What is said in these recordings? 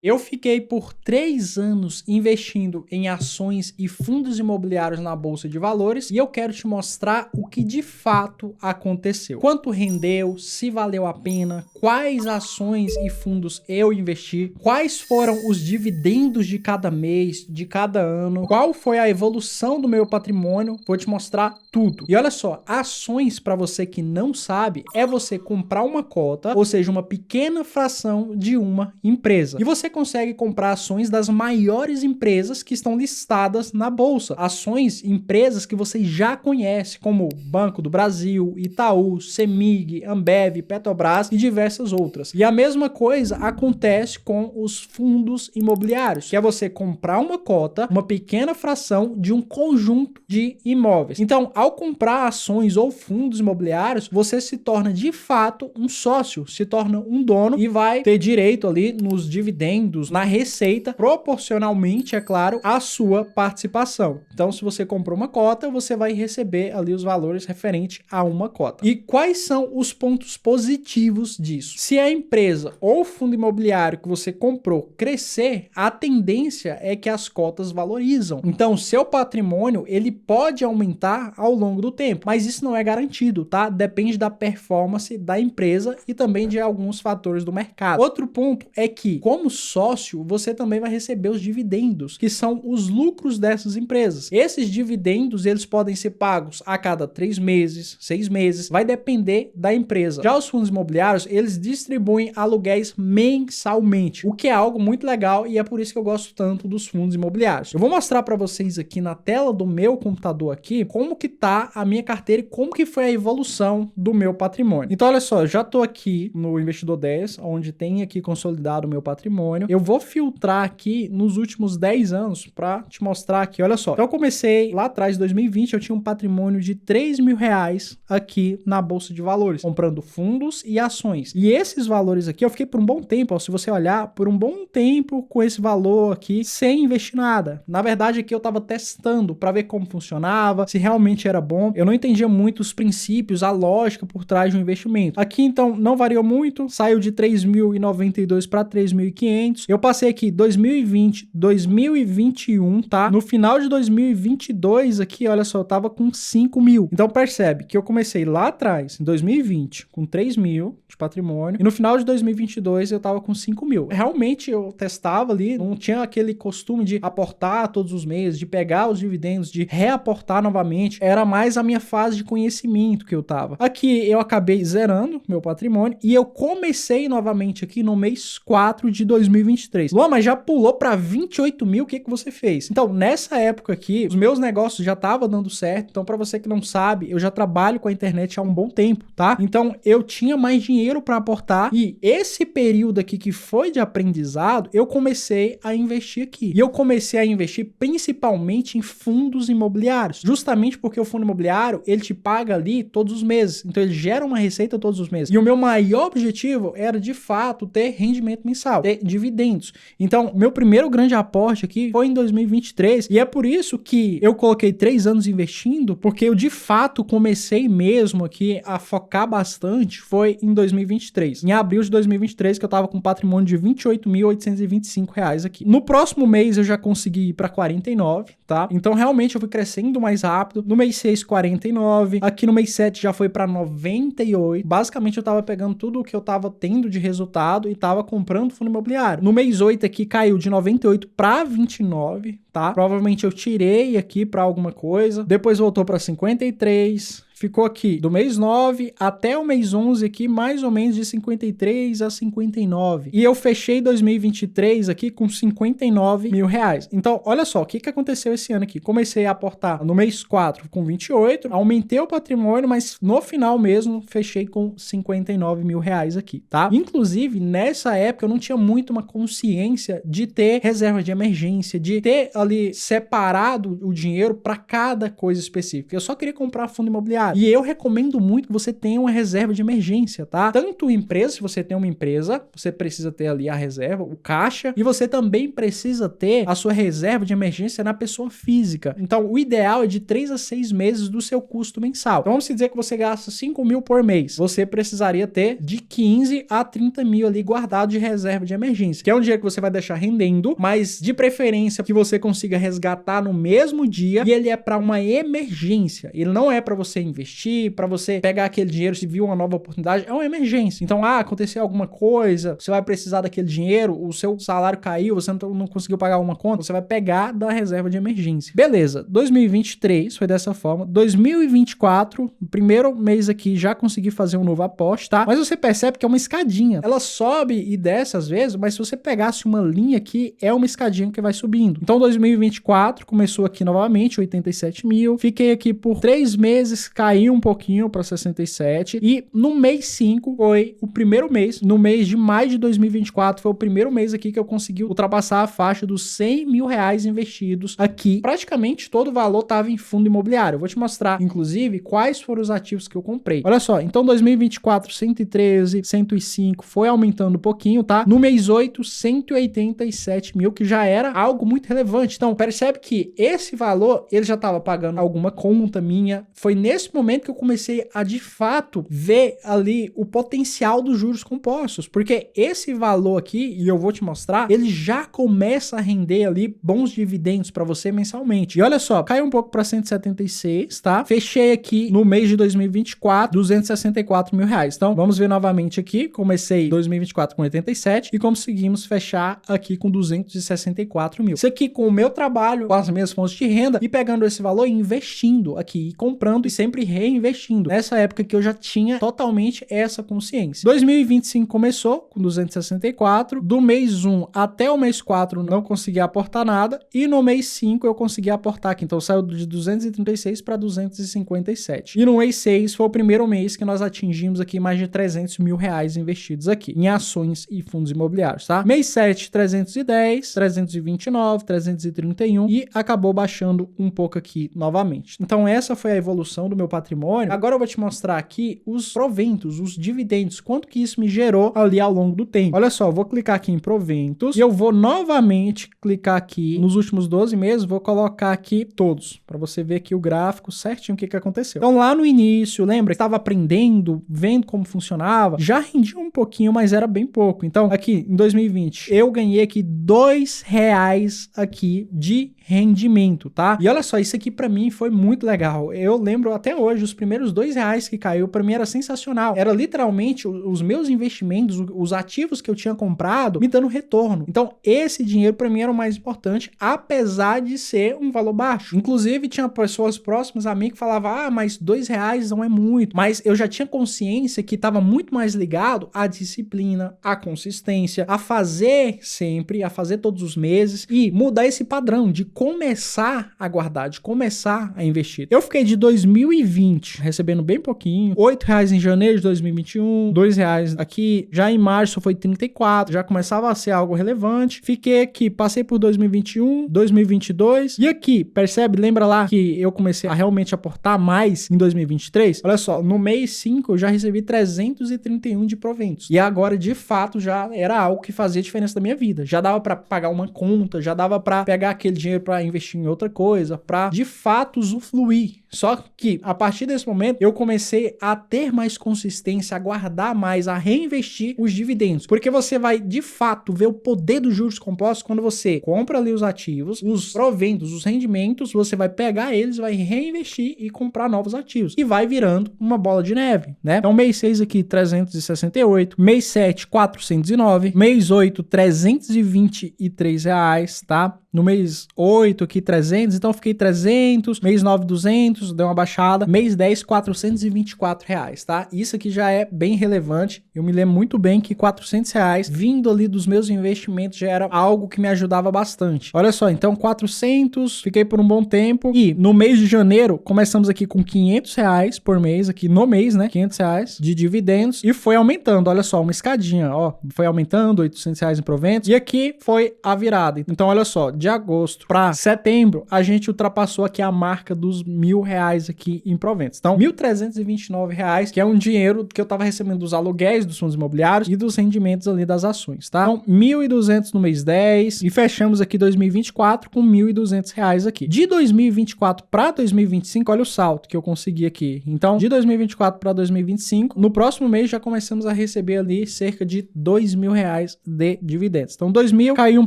Eu fiquei por 3 anos investindo em ações e fundos imobiliários na Bolsa de Valores e eu quero te mostrar o que de fato aconteceu. Quanto rendeu, se valeu a pena, quais ações e fundos eu investi, quais foram os dividendos de cada mês, de cada ano, qual foi a evolução do meu patrimônio, vou te mostrar tudo. E olha só, ações, para você que não sabe, é você comprar uma cota, ou seja, uma pequena fração de uma empresa. E você consegue comprar ações das maiores empresas que estão listadas na bolsa. Ações, empresas que você já conhece, como Banco do Brasil, Itaú, Semig, Ambev, Petrobras e diversas outras. E a mesma coisa acontece com os fundos imobiliários, que é você comprar uma cota, uma pequena fração de um conjunto de imóveis. Então, ao comprar ações ou fundos imobiliários, você se torna de fato um sócio, se torna um dono e vai ter direito ali nos dividendos, na receita, proporcionalmente, é claro, à sua participação. Então, se você comprou uma cota, você vai receber ali os valores referentes a uma cota. E quais são os pontos positivos disso? Se a empresa ou fundo imobiliário que você comprou crescer, a tendência é que as cotas valorizam. Então, seu patrimônio, ele pode aumentar ao longo do tempo, mas isso não é garantido, tá? Depende da performance da empresa e também de alguns fatores do mercado. Outro ponto é que, como sócio, você também vai receber os dividendos, que são os lucros dessas empresas. Esses dividendos, eles podem ser pagos a cada 3 meses, 6 meses, vai depender da empresa. Já os fundos imobiliários, eles distribuem aluguéis mensalmente, o que é algo muito legal e é por isso que eu gosto tanto dos fundos imobiliários. Eu vou mostrar para vocês aqui na tela do meu computador aqui, como que tá a minha carteira e como que foi a evolução do meu patrimônio. Então, olha só, eu já tô aqui no Investidor 10, onde tem aqui consolidado o meu patrimônio. Eu vou filtrar aqui nos últimos 10 anos para te mostrar aqui, olha só. Então eu comecei lá atrás, em 2020, eu tinha um patrimônio de R$3.000 aqui na Bolsa de Valores, comprando fundos e ações. E esses valores aqui, eu fiquei por um bom tempo, ó, se você olhar, por um bom tempo com esse valor aqui, sem investir nada. Na verdade, aqui eu tava testando para ver como funcionava, se realmente era bom. Eu não entendia muito os princípios, a lógica por trás de um investimento. Aqui, então, não variou muito, saiu de 3.092 para 3.500. Eu passei aqui 2020, 2021, tá? No final de 2022 aqui, olha só, eu tava com 5 mil. Então percebe que eu comecei lá atrás, em 2020, com 3 mil de patrimônio, e no final de 2022 eu tava com 5 mil. Realmente eu testava ali, não tinha aquele costume de aportar todos os meses, de pegar os dividendos, de reaportar novamente. Era mais a minha fase de conhecimento que eu tava. Aqui eu acabei zerando meu patrimônio e eu comecei novamente aqui no mês 4 de 2023. Luan, mas já pulou para 28 mil, o que você fez? Então, nessa época aqui, os meus negócios já estavam dando certo. Então, para você que não sabe, eu já trabalho com a internet há um bom tempo, tá? Então, eu tinha mais dinheiro para aportar e esse período aqui que foi de aprendizado, eu comecei a investir aqui. E eu comecei a investir principalmente em fundos imobiliários, justamente porque o fundo imobiliário, ele te paga ali todos os meses. Então, ele gera uma receita todos os meses. E o meu maior objetivo era, de fato, ter rendimento mensal, ter dividendos. Então, meu primeiro grande aporte aqui foi em 2023 e é por isso que eu coloquei 3 anos investindo, porque eu de fato comecei mesmo aqui a focar bastante foi em 2023. Em abril de 2023 que eu tava com um patrimônio de R$28.825 aqui. No próximo mês eu já consegui ir para 49, tá? Então realmente eu fui crescendo mais rápido. No mês 6, 49. Aqui no mês 7 já foi para 98. Basicamente eu tava pegando tudo o que eu tava tendo de resultado e tava comprando fundo imobiliário. No mês 8 aqui caiu de 98 para 29, tá? Provavelmente eu tirei aqui para alguma coisa. Depois voltou para 53. Ficou aqui do mês 9 até o mês 11 aqui, mais ou menos de 53 a 59. E eu fechei 2023 aqui com 59 mil reais. Então, olha só, o que aconteceu esse ano aqui? Comecei a aportar no mês 4 com 28, aumentei o patrimônio, mas no final mesmo, fechei com 59 mil reais aqui, tá? Inclusive, nessa época, eu não tinha muito uma consciência de ter reserva de emergência, de ter ali ali separado o dinheiro para cada coisa específica. Eu só queria comprar fundo imobiliário. E eu recomendo muito que você tenha uma reserva de emergência, tá? Tanto empresa, se você tem uma empresa, você precisa ter ali a reserva, o caixa, e você também precisa ter a sua reserva de emergência na pessoa física. Então, o ideal é de 3 a 6 meses do seu custo mensal. Então, vamos dizer que você gasta 5 mil por mês. Você precisaria ter de 15 a 30 mil ali guardado de reserva de emergência, que é um dinheiro que você vai deixar rendendo, mas de preferência que você consiga resgatar no mesmo dia, e ele é para uma emergência. Ele não é para você investir, para você pegar aquele dinheiro se viu uma nova oportunidade, é uma emergência. Então, aconteceu alguma coisa, você vai precisar daquele dinheiro, o seu salário caiu, você não conseguiu pagar uma conta, você vai pegar da reserva de emergência. Beleza, 2023 foi dessa forma. 2024, no primeiro mês aqui, já consegui fazer um novo aporte, tá? Mas você percebe que é uma escadinha. Ela sobe e desce às vezes, mas se você pegasse uma linha aqui, é uma escadinha que vai subindo. Então, 2024 começou aqui novamente, 87 mil. Fiquei aqui por 3 meses, caiu um pouquinho para 67. E no mês 5 foi o primeiro mês, no mês de maio de 2024, foi o primeiro mês aqui que eu consegui ultrapassar a faixa dos 100 mil reais investidos aqui. Praticamente todo o valor estava em fundo imobiliário. Eu vou te mostrar, inclusive, quais foram os ativos que eu comprei. Olha só, então 2024, 113, 105, foi aumentando um pouquinho, tá? No mês 8, 187 mil, que já era algo muito relevante. Então, percebe que esse valor, ele já estava pagando alguma conta minha. Foi nesse momento que eu comecei a, de fato, ver ali o potencial dos juros compostos, porque esse valor aqui, e eu vou te mostrar, ele já começa a render ali bons dividendos para você mensalmente. E olha só, caiu um pouco para 176, tá? Fechei aqui no mês de 2024, 264 mil reais. Então, vamos ver novamente aqui. Comecei 2024 com 87 e conseguimos fechar aqui com 264 mil. Isso aqui com o meu trabalho, com as minhas fontes de renda e pegando esse valor e investindo aqui, comprando e sempre reinvestindo. Nessa época que eu já tinha totalmente essa consciência. 2025 começou com 264, do mês 1 até o mês 4 não consegui aportar nada e no mês 5 eu consegui aportar aqui, então saiu de 236 para 257. E no mês 6 foi o primeiro mês que nós atingimos aqui mais de 300 mil reais investidos aqui em ações e fundos imobiliários, tá? Mês 7, 310, 329, 331 e acabou baixando um pouco aqui novamente. Então essa foi a evolução do meu patrimônio. Agora eu vou te mostrar aqui os proventos, os dividendos, quanto que isso me gerou ali ao longo do tempo. Olha só, eu vou clicar aqui em proventos e eu vou novamente clicar aqui nos últimos 12 meses, vou colocar aqui todos, para você ver aqui o gráfico certinho o que aconteceu. Então lá no início, lembra, estava aprendendo, vendo como funcionava, já rendia um pouquinho, mas era bem pouco. Então aqui em 2020, eu ganhei aqui R$2 aqui de rendimento, tá? E olha só, isso aqui pra mim foi muito legal. Eu lembro até hoje, os primeiros R$2 que caiu, pra mim era sensacional. Era literalmente os meus investimentos, os ativos que eu tinha comprado, me dando retorno. Então, esse dinheiro pra mim era o mais importante, apesar de ser um valor baixo. Inclusive, tinha pessoas próximas a mim que falavam, mas R$2 não é muito. Mas eu já tinha consciência que estava muito mais ligado à disciplina, à consistência, a fazer sempre, a fazer todos os meses e mudar esse padrão de começar a guardar, de começar a investir. Eu fiquei de 2020 recebendo bem pouquinho, R$8 em janeiro de 2021, R$2 aqui, já em março foi 34, já começava a ser algo relevante. Fiquei aqui, passei por 2021, 2022 e aqui, percebe? Lembra lá que eu comecei a realmente aportar mais em 2023? Olha só, no mês 5 eu já recebi 331 de proventos e agora de fato já era algo que fazia diferença da minha vida. Já dava para pagar uma conta, já dava para pegar aquele dinheiro para investir em outra coisa, para de fato usufruir. Só que a partir desse momento eu comecei a ter mais consistência, a guardar mais, a reinvestir os dividendos, porque você vai de fato ver o poder dos juros compostos quando você compra ali os ativos, os proventos, os rendimentos, você vai pegar eles, vai reinvestir e comprar novos ativos e vai virando uma bola de neve, né? Então mês 6 aqui 368, mês 7 409, mês 8 323 reais, tá? No mês 8 aqui 300, então eu fiquei 300, mês 9 200, deu uma baixada, mês 10 424 reais, tá? Isso aqui já é bem relevante, eu me lembro muito bem que 400 reais vindo ali dos meus investimentos já era algo que me ajudava bastante. Olha só, então 400, fiquei por um bom tempo e no mês de janeiro começamos aqui com 500 reais por mês, aqui no mês, né, 500 reais de dividendos e foi aumentando, olha só, uma escadinha, ó, foi aumentando, 800 reais em proventos e aqui foi a virada. Então olha só, de agosto para setembro, a gente ultrapassou aqui a marca dos R$1.000 aqui em proventos. Então, R$1.329, que é um dinheiro que eu tava recebendo dos aluguéis dos fundos imobiliários e dos rendimentos ali das ações, tá? Então, 1.200 no mês 10 e fechamos aqui 2024 com R$1.200 aqui. De 2024 para 2025, olha o salto que eu consegui aqui. Então, de 2024 para 2025, no próximo mês já começamos a receber ali cerca de R$2.000 de dividendos. Então, 2.000 caiu um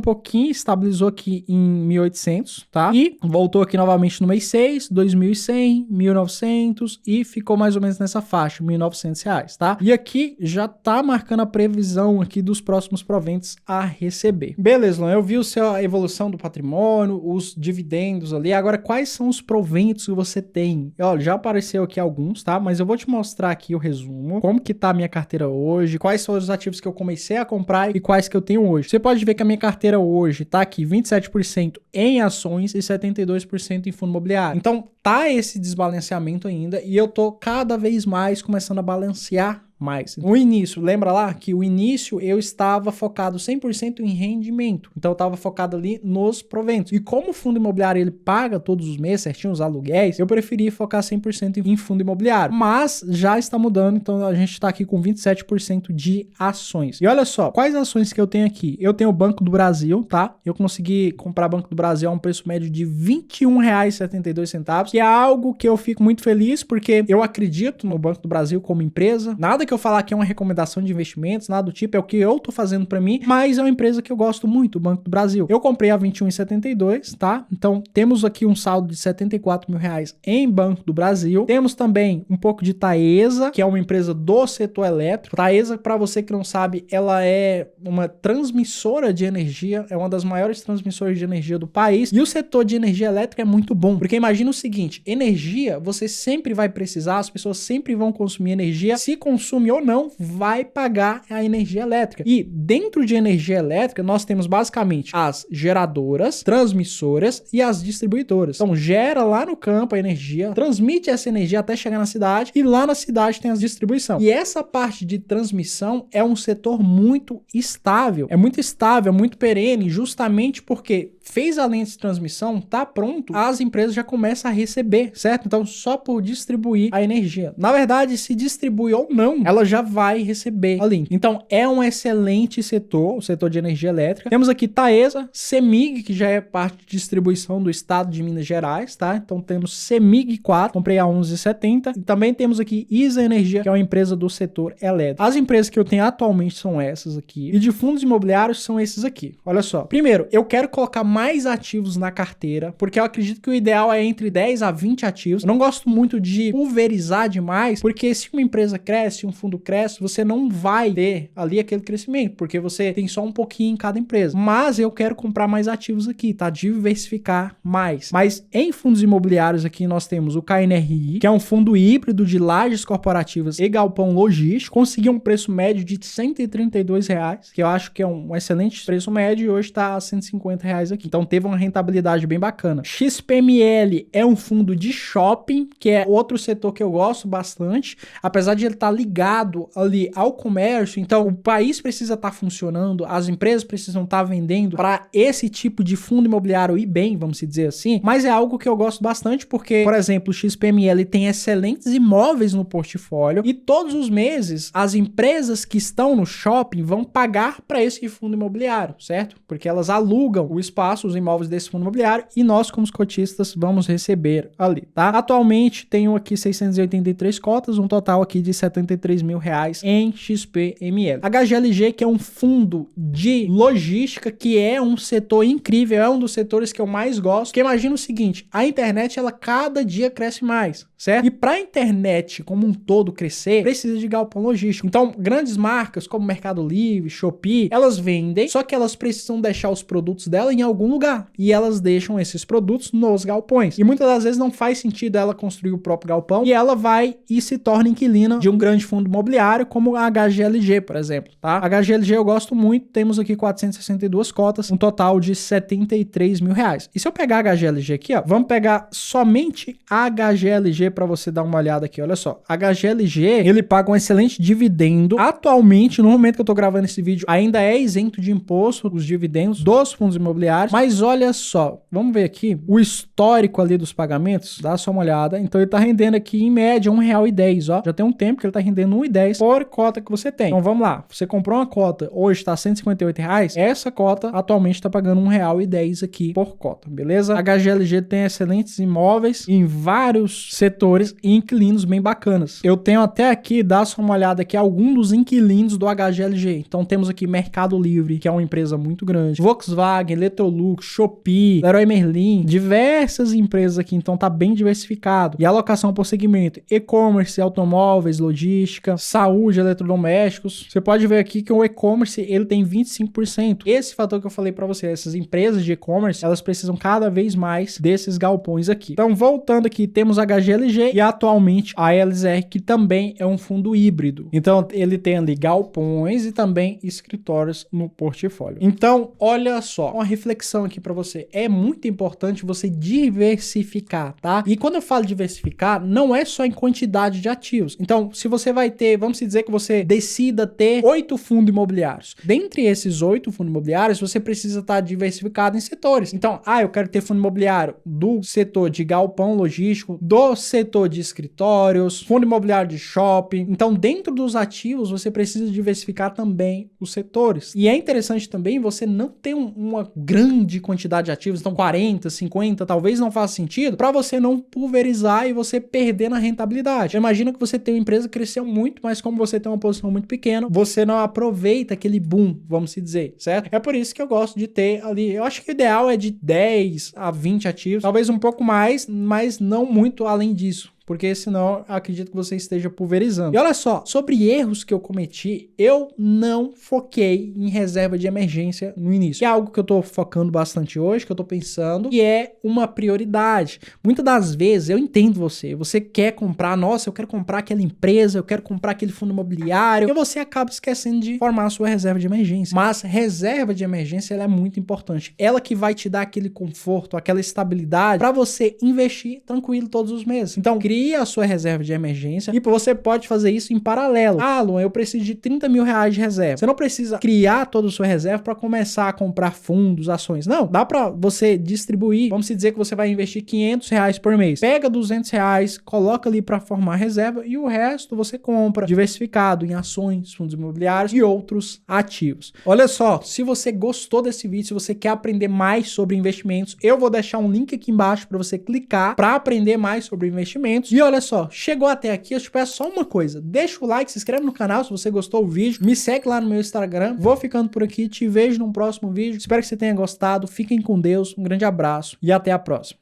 pouquinho, estabilizou aqui em 1.800, tá? E voltou aqui novamente no mês 6, 2.100, 1.900 e ficou mais ou menos nessa faixa, R$1.900, tá? E aqui já tá marcando a previsão aqui dos próximos proventos a receber. Beleza, Luan, eu vi a evolução do patrimônio, os dividendos ali. Agora, quais são os proventos que você tem? Olha, já apareceu aqui alguns, tá? Mas eu vou te mostrar aqui o resumo, como que tá a minha carteira hoje, quais são os ativos que eu comecei a comprar e quais que eu tenho hoje. Você pode ver que a minha carteira hoje tá aqui 27% em ações e 72% em fundo imobiliário. Então, tá esse desbalanceamento ainda e eu tô cada vez mais começando a balancear mais. No início, lembra lá que o início eu estava focado 100% em rendimento. Então eu estava focado ali nos proventos. E como o fundo imobiliário ele paga todos os meses certinho os aluguéis, eu preferi focar 100% em fundo imobiliário. Mas já está mudando, então a gente está aqui com 27% de ações. E olha só, quais ações que eu tenho aqui? Eu tenho o Banco do Brasil, tá? Eu consegui comprar Banco do Brasil a um preço médio de R$21,72, que é algo que eu fico muito feliz porque eu acredito no Banco do Brasil como empresa. Nada que eu falar que é uma recomendação de investimentos, nada do tipo, é o que eu tô fazendo pra mim, mas é uma empresa que eu gosto muito, o Banco do Brasil. Eu comprei a R$21,72, tá? Então, temos aqui um saldo de R$74.000 em Banco do Brasil. Temos também um pouco de Taesa, que é uma empresa do setor elétrico. Taesa, pra você que não sabe, ela é uma transmissora de energia, é uma das maiores transmissoras de energia do país, e o setor de energia elétrica é muito bom, porque imagina o seguinte, energia, você sempre vai precisar, as pessoas sempre vão consumir energia, se consumir ou não, vai pagar a energia elétrica. E dentro de energia elétrica, nós temos basicamente as geradoras, transmissoras e as distribuidoras. Então, gera lá no campo a energia, transmite essa energia até chegar na cidade e lá na cidade tem as distribuição. E essa parte de transmissão é um setor muito estável. É muito perene, justamente porque fez a linha de transmissão, tá pronto, as empresas já começam a receber, certo? Então, só por distribuir a energia. Na verdade, se distribui ou não, ela já vai receber ali. Então, é um excelente setor, o setor de energia elétrica. Temos aqui Taesa, CEMIG, que já é parte de distribuição do estado de Minas Gerais, tá? Então, temos CEMIG 4, comprei a R$11,70. E também temos aqui ISA Energia, que é uma empresa do setor elétrico. As empresas que eu tenho atualmente são essas aqui. E de fundos imobiliários são esses aqui. Olha só. Primeiro, eu quero colocar mais ativos na carteira, porque eu acredito que o ideal é entre 10 a 20 ativos. Eu não gosto muito de pulverizar demais, porque se uma empresa cresce, um fundo cresce, você não vai ter ali aquele crescimento, porque você tem só um pouquinho em cada empresa. Mas eu quero comprar mais ativos aqui, tá? Diversificar mais. Mas em fundos imobiliários aqui nós temos o KNRI, que é um fundo híbrido de lajes corporativas e galpão logístico. Consegui um preço médio de R$132, que eu acho que é um excelente preço médio, e hoje está a R$150 aqui. Então teve uma rentabilidade bem bacana. XPML é um fundo de shopping, que é outro setor que eu gosto bastante, apesar de ele estar ligado ali ao comércio. Então o país precisa estar funcionando, as empresas precisam estar vendendo para esse tipo de fundo imobiliário ir bem, vamos dizer assim, mas é algo que eu gosto bastante porque, por exemplo, o XPML tem excelentes imóveis no portfólio e todos os meses as empresas que estão no shopping vão pagar para esse fundo imobiliário, certo? Porque elas alugam o espaço, os imóveis desse fundo imobiliário, e nós como os cotistas vamos receber ali, tá? Atualmente tenho aqui 683 cotas, um total aqui de R$73.000 em XPML. HGLG, que é um fundo de logística, que é um setor incrível, é um dos setores que eu mais gosto, porque imagina o seguinte, a internet ela cada dia cresce mais, certo? E para a internet como um todo crescer, precisa de galpão logístico. Então, grandes marcas como Mercado Livre, Shopee, elas vendem, só que elas precisam deixar os produtos dela em algum lugar, e elas deixam esses produtos nos galpões. E muitas das vezes não faz sentido ela construir o próprio galpão, e ela vai e se torna inquilina de um grande fundo imobiliário, como a HGLG, por exemplo, tá? A HGLG eu gosto muito, temos aqui 462 cotas, um total de R$73.000. E se eu pegar a HGLG aqui, ó, vamos pegar somente a HGLG para você dar uma olhada aqui, olha só. A HGLG, ele paga um excelente dividendo. Atualmente, no momento que eu tô gravando esse vídeo, ainda é isento de imposto os dividendos dos fundos imobiliários, Mas olha só, vamos ver aqui o histórico ali dos pagamentos, dá só uma olhada. Então ele tá rendendo aqui em média R$1,10, ó. Já tem um tempo que ele tá rendendo R$1,10 por cota que você tem. Então vamos lá, você comprou uma cota, hoje tá R$158, essa cota atualmente tá pagando R$1,10 aqui por cota, beleza? A HGLG tem excelentes imóveis em vários setores e inquilinos bem bacanas. Eu tenho até aqui, dá só uma olhada aqui, alguns dos inquilinos do HGLG. Então temos aqui Mercado Livre, que é uma empresa muito grande, Volkswagen, Electrolux, Shopee, Leroy Merlin, diversas empresas aqui, então tá bem diversificado. E a alocação por segmento: e-commerce, automóveis, logística, saúde, eletrodomésticos. Você pode ver aqui que o e-commerce, ele tem 25%. Esse fator que eu falei para você, essas empresas de e-commerce, elas precisam cada vez mais desses galpões aqui. Então, voltando aqui, temos a HGLG e atualmente a LZR, que também é um fundo híbrido. Então, ele tem ali galpões e também escritórios no portfólio. Então, olha só, uma reflexão aqui para você. É muito importante você diversificar, tá? E quando eu falo diversificar, não é só em quantidade de ativos. Então, se você vai ter, vamos dizer que você decida ter 8 fundos imobiliários. Dentre esses 8 fundos imobiliários, você precisa estar diversificado em setores. Então, eu quero ter fundo imobiliário do setor de galpão logístico, do setor de escritórios, fundo imobiliário de shopping. Então, dentro dos ativos, você precisa diversificar também os setores. E é interessante também você não ter uma grande quantidade de ativos, então 40, 50, talvez não faça sentido, para você não pulverizar e você perder na rentabilidade. Imagina que você tem uma empresa que cresceu muito, mas como você tem uma posição muito pequena, você não aproveita aquele boom, vamos dizer, certo? É por isso que eu gosto de ter ali, eu acho que o ideal é de 10 a 20 ativos, talvez um pouco mais, mas não muito além disso. Porque senão eu acredito que você esteja pulverizando. E olha só, sobre erros que eu cometi, eu não foquei em reserva de emergência no início. Que é algo que eu tô focando bastante hoje, que eu tô pensando, e é uma prioridade. Muitas das vezes eu entendo você quer comprar, nossa, eu quero comprar aquela empresa, eu quero comprar aquele fundo imobiliário, e você acaba esquecendo de formar a sua reserva de emergência. Mas reserva de emergência, ela é muito importante. Ela que vai te dar aquele conforto, aquela estabilidade para você investir tranquilo todos os meses. Então, cria a sua reserva de emergência e você pode fazer isso em paralelo. Luan, eu preciso de R$30 mil de reserva. Você não precisa criar toda a sua reserva para começar a comprar fundos, ações. Não, dá para você distribuir. Vamos dizer que você vai investir R$500 por mês. Pega R$200, coloca ali para formar reserva e o resto você compra diversificado em ações, fundos imobiliários e outros ativos. Olha só, se você gostou desse vídeo, se você quer aprender mais sobre investimentos, eu vou deixar um link aqui embaixo para você clicar para aprender mais sobre investimentos. E olha só, chegou até aqui, eu te peço só uma coisa, deixa o like, se inscreve no canal se você gostou do vídeo, me segue lá no meu Instagram, vou ficando por aqui, te vejo num próximo vídeo, espero que você tenha gostado, fiquem com Deus, um grande abraço e até a próxima.